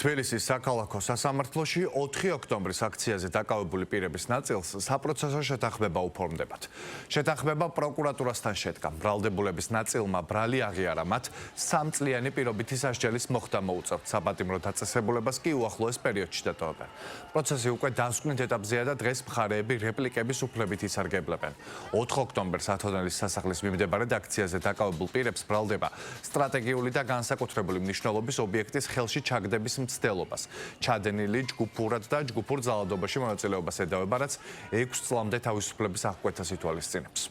თბილისის საქალაქო სასამართლოში 4 ოქტომბრის აქციაზე დაკავებული პირების ნაწილს საპროცესო შეთანხმება უფორმდებათ. შეთანხმება პროკურატურასთან შედგა. ბრალდებულების ნაწილმა ბრალი აღიარა მათ 3 წლიანი პირობითი სასჯელის მოხდა მოუწევთ. საპატიმრო დაწესებულებას კი უახლოეს პერიოდში დატოვებენ. პროცესი უკვე დასკვნით ეტაპზეა და დღეს მხარეები რეპლიკების უფლებით ისარგებლებენ. 4 ოქტომბერს ათოდნელის სასახლის მიმდებარედ აქციაზე დაკავებულ პირებს ბრალდება სტრატეგიული და განსაკუთრებული მნიშვნელობის ობიექტის ხელში ჩაგდების მცდელობას. ჩადენილი ჯგუფურად და ჯგუფურ ძალადობაში მონაწილეობას ედავება, რაც 6 წლამდე თავისუფლების აღკვეთას ითვალისწინებს.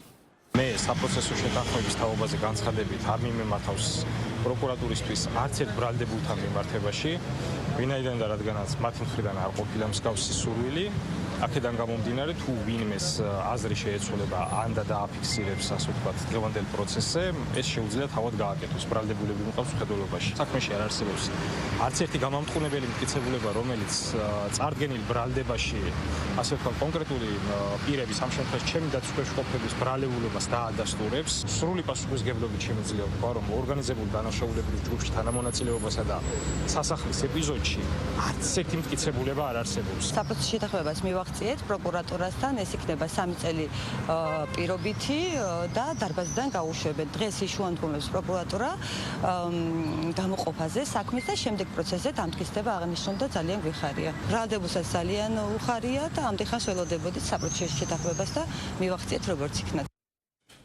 მე საპროცესო შეთანხმების თაობაზე განცხადებით არ მიმართავს პროკურატურისთვის არც ერთ ბრალდებულთან მიმართებაში, ვინაიდან და რადგანაც მათი მხრიდან არ ყოფილა მსგავსი სურვილი, აქედან გამომდინარე თუ ვინმეს აზრი შეეცვლება ან და დააფიქსირებს, ასე ვთქვათ, დღევანდელ პროცესზე, ეს შეუძლია თავად გააკეთოს. ბრალდებულები მყავს მხედველობაში. საქმეში არ არსებობს არც ერთი გამამტყუნებელი მტკიცებულება, რომელიც წარდგენილ ბრალდებაში, ასე ვთქვათ, კონკრეტული პირების, ამ შემთხვევაში ჩემი დაცვის ყოფების ბრალდებულებას დაადასტურებს. სრული პასუხისმგებლობით შემიძლია ვთქვა, რომ ორგანიზებულ დანაშაულებრივ ჯგუფში თანამონაწილეობასა და სასახლის ეპიზოდში არც ერთი მტკიცებულება არ არსებობს. საპროცესო შეთანხმებას მივახციეთ პროკურატურასთან, ეს იქნება 3 წელი პირობითი და დარბაზიდან გაუშვებენ. დღეს იშუანდღუნებს პროკურატურა გამოყოფაზე საქმეს და შემდეგ პროცესზე დამტკიცება აღნიშნულ და ძალიან გვიხარია. ბრალდებულსაც ძალიან უხარია და ამდენ ხანს ველოდებოდით საპროცესო შეთანხმებას და მივახციეთ როგორც იქნა.